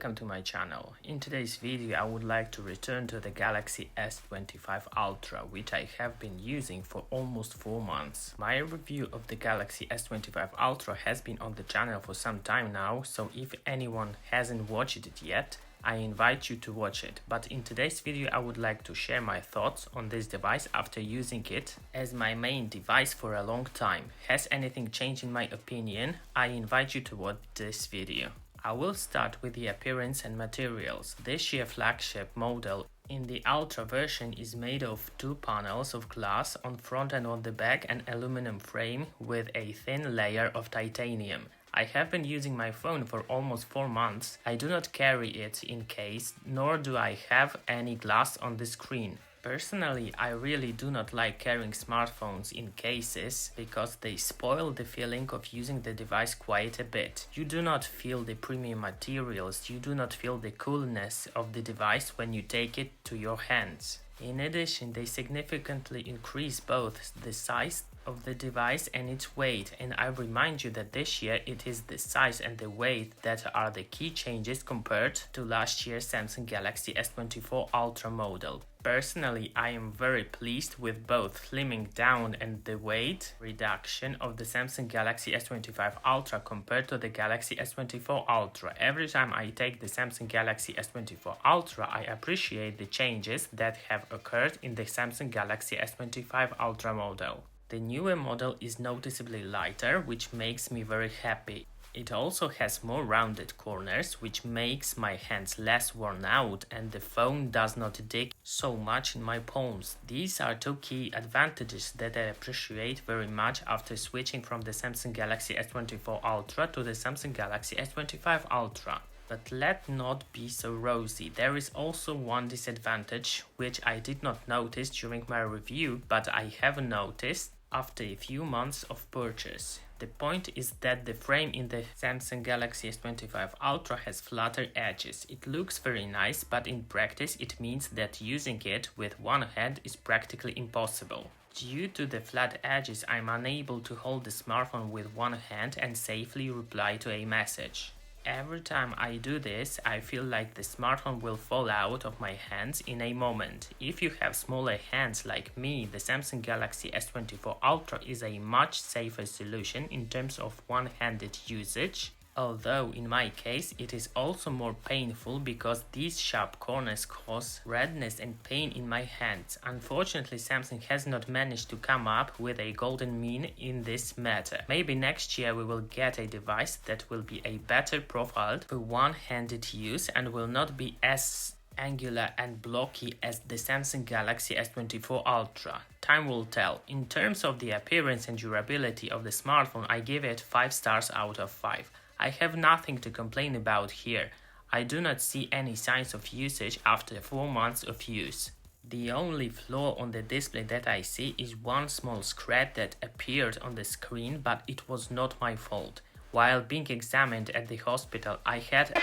welcome to my channel. In today's video I would like to return to the Galaxy S25 Ultra, which I have been using for almost 4 months. My review of the Galaxy S25 Ultra has been on the channel for some time now, so if anyone hasn't watched it yet, I invite you to watch it. But in today's video I would like to share my thoughts on this device after using it as my main device for a long time. Has anything changed in my opinion? I invite you to watch this video. I will start with the appearance and materials. This year flagship model in the Ultra version is made of 2 panels of glass on front and on the back, an aluminum frame with a thin layer of titanium. I have been using my phone for almost 4 months. I do not carry it in case, nor do I have any glass on the screen. Personally, I really do not like carrying smartphones in cases because they spoil the feeling of using the device quite a bit. You do not feel the premium materials, you do not feel the coolness of the device when you take it to your hands. In addition, they significantly increase both the size of the device and its weight, and I remind you that this year it is the size and the weight that are the key changes compared to last year's Samsung Galaxy S24 Ultra model. Personally, I am very pleased with both slimming down and the weight reduction of the Samsung Galaxy S25 Ultra compared to the Galaxy S24 Ultra. Every time I take the Samsung Galaxy S24 Ultra, I appreciate the changes that have occurred in the Samsung Galaxy S25 Ultra model. The newer model is noticeably lighter, which makes me very happy. It also has more rounded corners, which makes my hands less worn out and the phone does not dig so much in my palms. These are 2 key advantages that I appreciate very much after switching from the Samsung Galaxy S24 Ultra to the Samsung Galaxy S25 Ultra. But let not be so rosy. There is also one disadvantage which I did not notice during my review, but I have noticed after a few months of purchase. The point is that the frame in the Samsung Galaxy S25 Ultra has flatter edges. It looks very nice, but in practice it means that using it with one hand is practically impossible. Due to the flat edges, I'm unable to hold the smartphone with one hand and safely reply to a message. Every time I do this, I feel like the smartphone will fall out of my hands in a moment. If you have smaller hands like me, the Samsung Galaxy S24 Ultra is a much safer solution in terms of one-handed usage. Although in my case it is also more painful because these sharp corners cause redness and pain in my hands. Unfortunately, Samsung has not managed to come up with a golden mean in this matter. Maybe next year we will get a device that will be a better profiled for one-handed use and will not be as angular and blocky as the Samsung Galaxy S24 Ultra. Time will tell. In terms of the appearance and durability of the smartphone, I give it 5 stars out of 5. I have nothing to complain about here. I do not see any signs of usage after 4 months of use. The only flaw on the display that I see is one small scratch that appeared on the screen, but it was not my fault. While being examined at the hospital, I had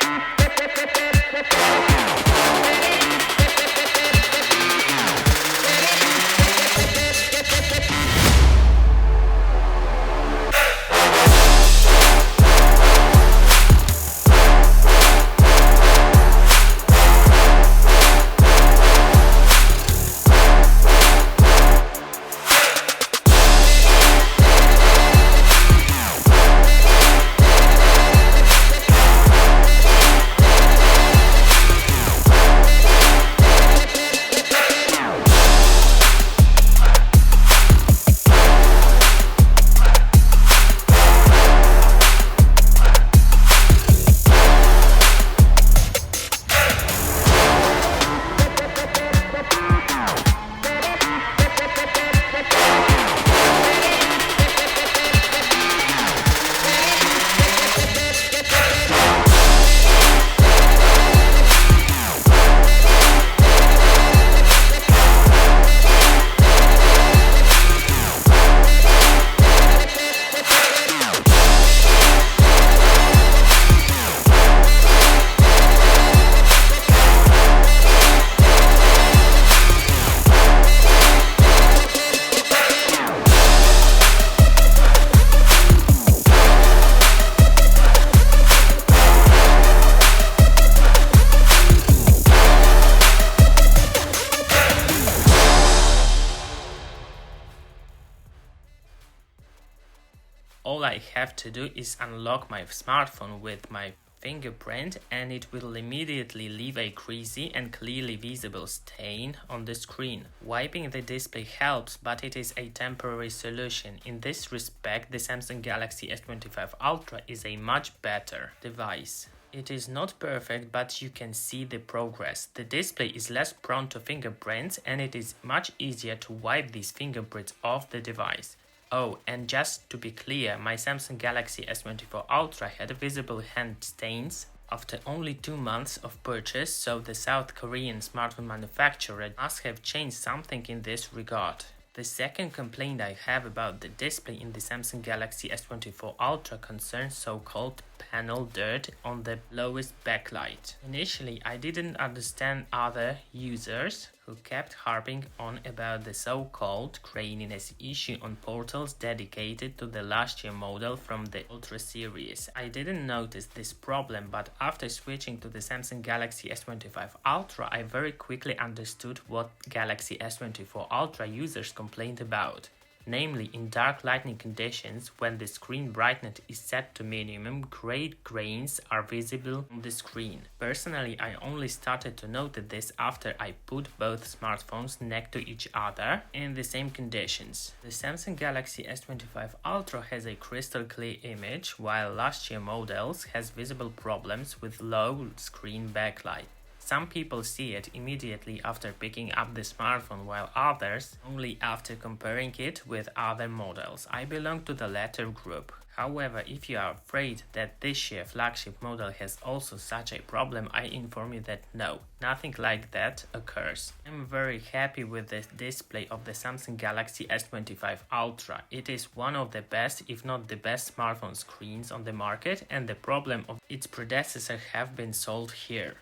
all I have to do is unlock my smartphone with my fingerprint and it will immediately leave a greasy and clearly visible stain on the screen. Wiping the display helps, but it is a temporary solution. In this respect, the Samsung Galaxy S25 Ultra is a much better device. It is not perfect, but you can see the progress. The display is less prone to fingerprints and it is much easier to wipe these fingerprints off the device. Oh, and just to be clear, my Samsung Galaxy S24 Ultra had visible hand stains after only 2 months of purchase, so the South Korean smartphone manufacturer must have changed something in this regard. The second complaint I have about the display in the Samsung Galaxy S24 Ultra concerns so-called panel dirt on the lowest backlight. Initially, I didn't understand other users who kept harping on about the so-called graininess issue on portals dedicated to the last year model from the Ultra series. I didn't notice this problem, but after switching to the Samsung Galaxy S25 Ultra, I very quickly understood what Galaxy S24 Ultra users complained about. Namely, in dark lighting conditions, when the screen brightness is set to minimum, gray grains are visible on the screen. Personally, I only started to notice this after I put both smartphones next to each other in the same conditions. The Samsung Galaxy S25 Ultra has a crystal clear image, while last year models has visible problems with low screen backlight. Some people see it immediately after picking up the smartphone, while others only after comparing it with other models. I belong to the latter group. However, if you are afraid that this year flagship model has also such a problem, I inform you that no, nothing like that occurs. I'm very happy with the display of the Samsung Galaxy S25 Ultra. It is one of the best, if not the best smartphone screens on the market, and the problem of its predecessor have been solved here.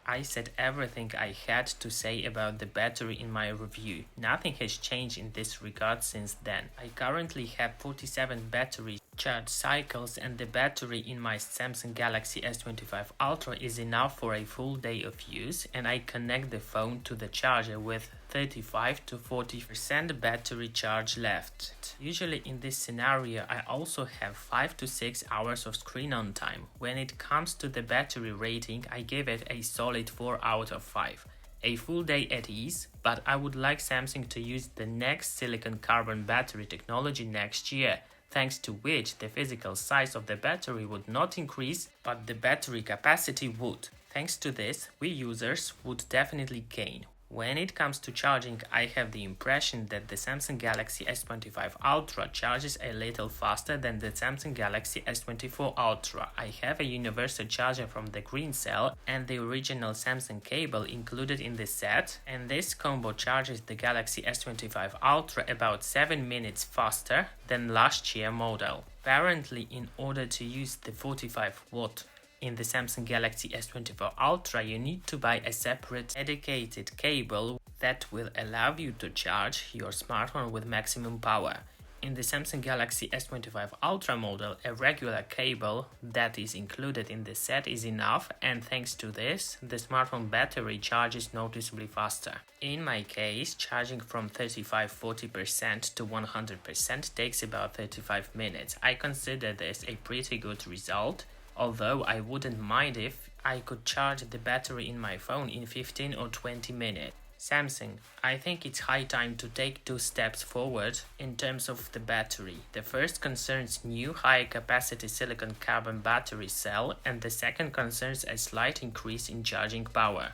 I said everything I had to say about the battery in my review. Nothing has changed in this regard since then. I currently have 47 battery charge cycles and the battery in my Samsung Galaxy S25 Ultra is enough for a full day of use, and I connect the phone to the charger with 35 to 40% battery charge left. Usually in this scenario I also have 5 to 6 hours of screen on time. When it comes to the battery rating, I give it a solid 4 out of 5. A full day at ease, but I would like Samsung to use the next silicon carbon battery technology next year, thanks to which the physical size of the battery would not increase, but the battery capacity would. Thanks to this, we users would definitely gain. When it comes to charging, I have the impression that the Samsung Galaxy S25 Ultra charges a little faster than the Samsung Galaxy S24 Ultra. I have a universal charger from the green cell and the original Samsung cable included in the set, and this combo charges the Galaxy S25 Ultra about 7 minutes faster than last year model. Apparently, in order to use the 45 watt in the Samsung Galaxy S24 Ultra, you need to buy a separate dedicated cable that will allow you to charge your smartphone with maximum power. In the Samsung Galaxy S25 Ultra model, a regular cable that is included in the set is enough, and thanks to this, the smartphone battery charges noticeably faster. In my case, charging from 35-40% to 100% takes about 35 minutes. I consider this a pretty good result, although I wouldn't mind if I could charge the battery in my phone in 15 or 20 minutes. Samsung, I think it's high time to take 2 steps forward in terms of the battery. The first concerns new high-capacity silicon carbon battery cell, and the second concerns a slight increase in charging power.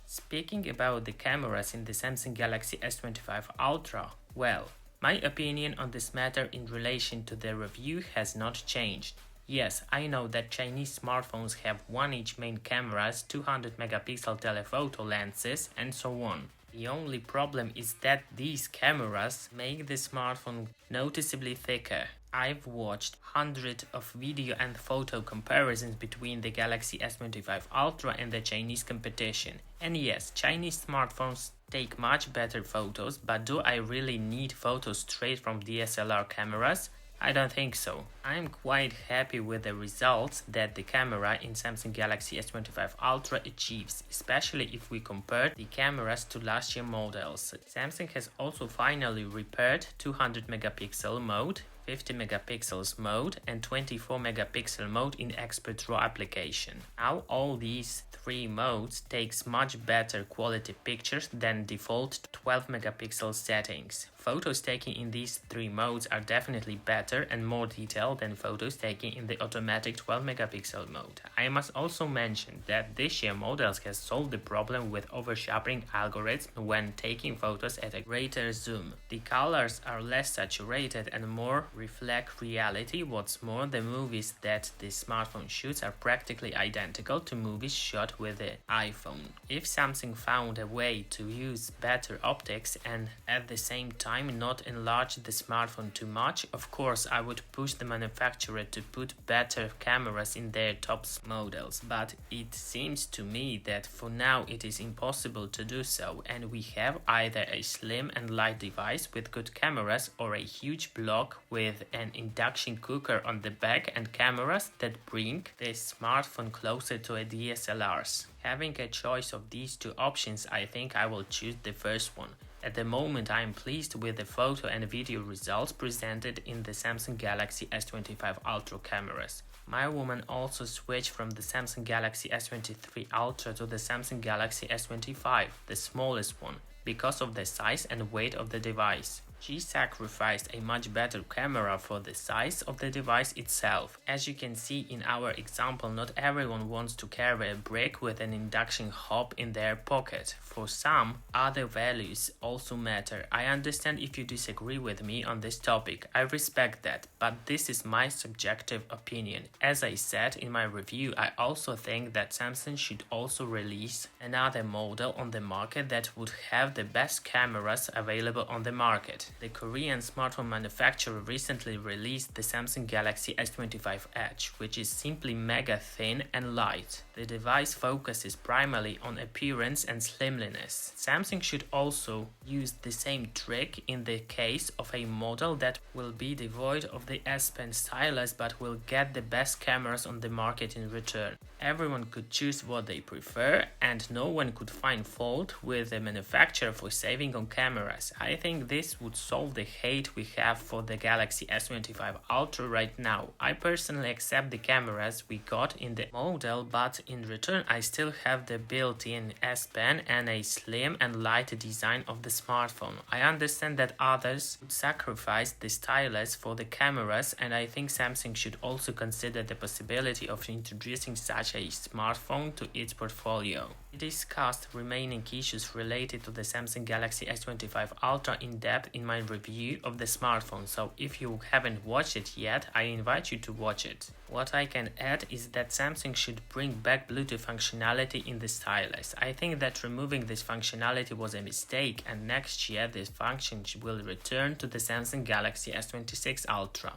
Speaking about the cameras in the Samsung Galaxy S25 Ultra, well, my opinion on this matter in relation to the review has not changed. Yes, I know that Chinese smartphones have 1 each main cameras, 200 megapixel telephoto lenses, and so on. The only problem is that these cameras make the smartphone noticeably thicker. I've watched hundreds of video and photo comparisons between the Galaxy S25 Ultra and the Chinese competition. And yes, Chinese smartphones take much better photos, but do I really need photos straight from DSLR cameras? I don't think so. I'm quite happy with the results that the camera in Samsung Galaxy S25 Ultra achieves, especially if we compare the cameras to last year models. Samsung has also finally repaired 200 megapixel mode, 50 megapixels mode and 24 megapixel mode in expert RAW application. Now all these three modes takes much better quality pictures than default 12 megapixel settings. Photos taken in these three modes are definitely better and more detailed than photos taken in the automatic 12 megapixel mode. I must also mention that this year models has solved the problem with oversharpening algorithm when taking photos at a greater zoom. The colors are less saturated and more reflect reality. What's more, the movies that the smartphone shoots are practically identical to movies shot with the iPhone. If Samsung found a way to use better optics and at the same time not enlarge the smartphone too much, of course I would push the manufacturer to put better cameras in their top models, but it seems to me that for now it is impossible to do so, and we have either a slim and light device with good cameras or a huge block with an induction cooker on the back and cameras that bring the smartphone closer to a DSLRs. Having a choice of these two options, I think I will choose the first one. At the moment, I am pleased with the photo and video results presented in the Samsung Galaxy S25 Ultra cameras. My woman also switched from the Samsung Galaxy S23 Ultra to the Samsung Galaxy S25, the smallest one, because of the size and weight of the device. She sacrificed a much better camera for the size of the device itself. As you can see in our example, not everyone wants to carry a brick with an induction hob in their pocket. For some, other values also matter. I understand if you disagree with me on this topic. I respect that, but this is my subjective opinion. As I said in my review, I also think that Samsung should also release another model on the market that would have the best cameras available on the market. The Korean smartphone manufacturer recently released the Samsung Galaxy S25 Edge, which is simply mega thin and light. The device focuses primarily on appearance and slimliness. Samsung should also use the same trick in the case of a model that will be devoid of the S Pen stylus but will get the best cameras on the market in return. Everyone could choose what they prefer and no one could find fault with the manufacturer for saving on cameras. I think this would solve the hate we have for the Galaxy S25 Ultra right now. I personally accept the cameras we got in the model, but in return I still have the built-in S Pen and a slim and light design of the smartphone. I understand that others would sacrifice the stylus for the cameras, and I think Samsung should also consider the possibility of introducing such a smartphone to its portfolio. We discussed remaining issues related to the Samsung Galaxy S25 Ultra in depth in my review of the smartphone, so if you haven't watched it yet, I invite you to watch it. What I can add is that Samsung should bring back Bluetooth functionality in the stylus. I think that removing this functionality was a mistake, and next year this function will return to the Samsung Galaxy S26 Ultra.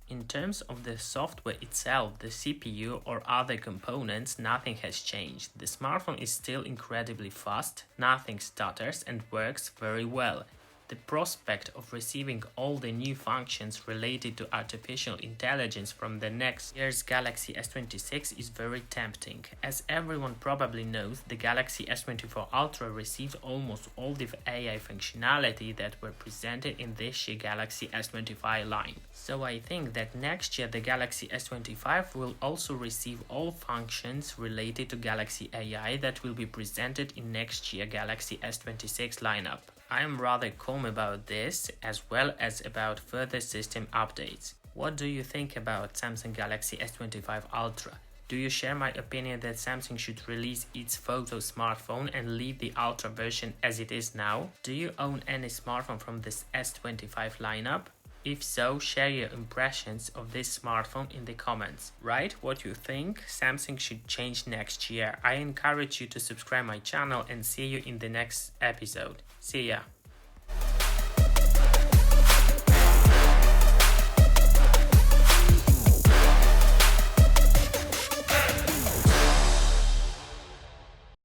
In terms of the software itself, the CPU or other components, nothing has changed. The smartphone is still incredibly fast, nothing stutters and works very well. The prospect of receiving all the new functions related to artificial intelligence from the next year's Galaxy S26 is very tempting. As everyone probably knows, the Galaxy S24 Ultra received almost all the AI functionality that were presented in this year's Galaxy S25 line. So I think that next year the Galaxy S25 will also receive all functions related to Galaxy AI that will be presented in next year's Galaxy S26 lineup. I am rather calm about this, as well as about further system updates. What do you think about Samsung Galaxy S25 Ultra? Do you share my opinion that Samsung should release its photo smartphone and leave the Ultra version as it is now? Do you own any smartphone from this S25 lineup? If so, share your impressions of this smartphone in the comments. Write what you think Samsung should change next year. I encourage you to subscribe my channel and see you in the next episode. See ya!